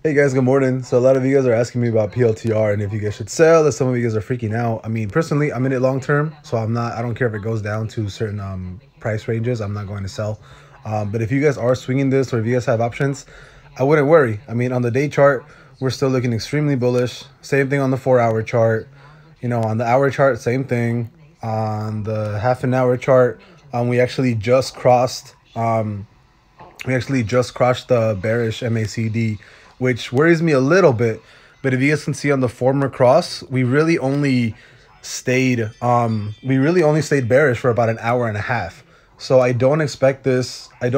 Hey guys, good morning. So a lot of you guys are asking me about PLTR and if you guys should sell, if some of you guys are freaking out. I mean, personally, I'm in it long term, so I don't care if it goes down to certain price ranges. I'm not going to sell. But if you guys are swinging this or if you guys have options, I wouldn't worry. I mean, on the day chart, we're still looking extremely bullish. Same thing on the 4-hour chart. You know, on the hour chart, same thing. On the half an hour chart, we actually just crossed the bearish MACD, which worries me a little bit. But if you guys can see on the former cross, we really only stayed bearish for about an hour and a half. So I don't expect this bearish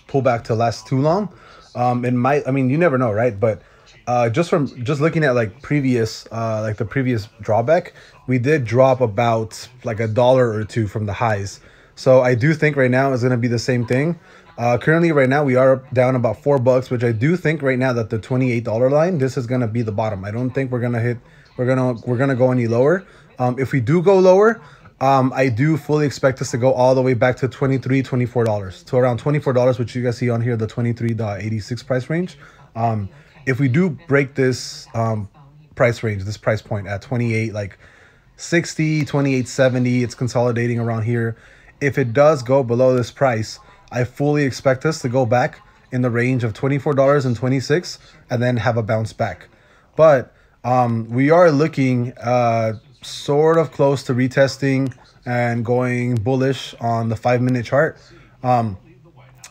pullback to last too long. It might, I mean, you never know, right? But just looking at like the previous drawback, we did drop about like $1 or $2 from the highs. So I do think right now is going to be the same thing. Currently right now we are down about $4, which I do think right now that the $28 line, this is going to be the bottom. I don't think we're going to go any lower. If we do go lower, I do fully expect us to go all the way back to $24 to around $24, which you guys see on here, the 23.86 price range. If we do break this price range, this price point at 28 like 60, 28.70, it's consolidating around here. If it does go below this price, I fully expect us to go back in the range of $24.26 and then have a bounce back. But we are looking sort of close to retesting and going bullish on the 5-minute chart. And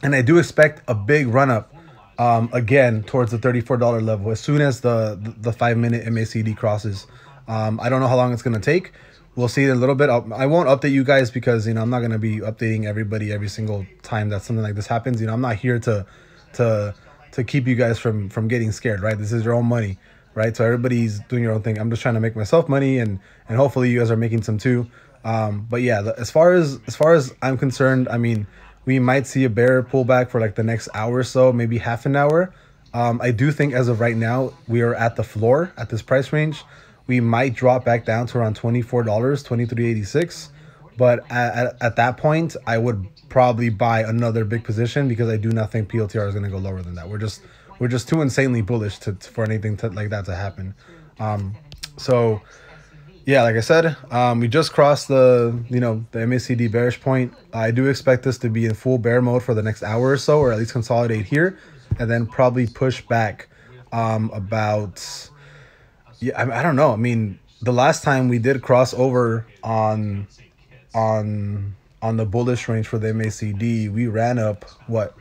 I do expect a big run up again towards the $34 level as soon as the 5-minute MACD crosses. I don't know how long it's going to take. We'll see it a little bit. I won't update you guys because, you know, I'm not going to be updating everybody every single time that something like this happens. You know, I'm not here to keep you guys from getting scared, right? This is your own money, right? So everybody's doing your own thing. I'm just trying to make myself money, and hopefully you guys are making some too. But yeah, as far as I'm concerned, I mean, we might see a bear pullback for like the next hour or so, maybe half an hour. I do think as of right now, we are at the floor at this price range. We might drop back down to around $24, $23.86. But at that point, I would probably buy another big position because I do not think PLTR is going to go lower than that. We're just too insanely bullish for anything like that to happen. So yeah, like I said, we just crossed the MACD bearish point. I do expect this to be in full bear mode for the next hour or so, or at least consolidate here, and then probably push back about. Yeah, I don't know. I mean, the last time we did cross over on the bullish range for the MACD, we ran up what?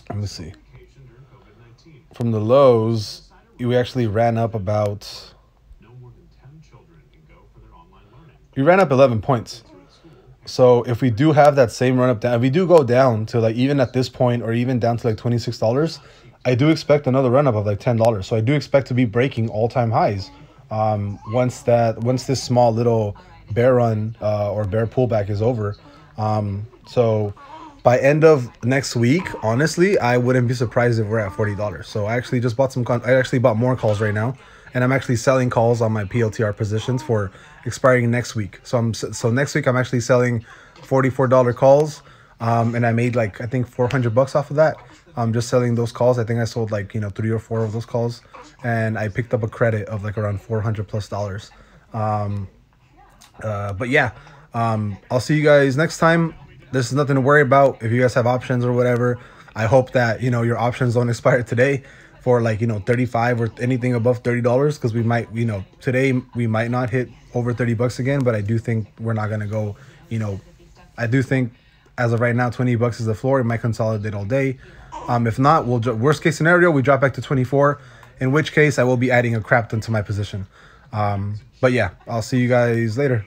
Let me see. From the lows, we actually ran up about. We ran up 11 points. So if we do have that same run up down, if we do go down to like even at this point or even down to like $26. I do expect another run up of like $10. So I do expect to be breaking all-time highs once this small little bear run or bear pullback is over. So by end of next week, honestly, I wouldn't be surprised if we're at $40. So I actually just bought I actually bought more calls right now, and I'm actually selling calls on my PLTR positions for expiring next week. So next week I'm actually selling $44 calls, and I made like I think $400 off of that. I'm just selling those calls. I think I sold like 3 or 4 of those calls, and I picked up a credit of like around $400+. But yeah, I'll see you guys next time. This is nothing to worry about. If you guys have options or whatever, I hope that your options don't expire today for like 35 or anything above $30, because we might today we might not hit over $30 again, but I do think we're not gonna go. I do think as of right now $20 is the floor. It might consolidate all day. If not, worst case scenario, we drop back to 24, in which case I will be adding a crap ton to my position. But yeah, I'll see you guys later.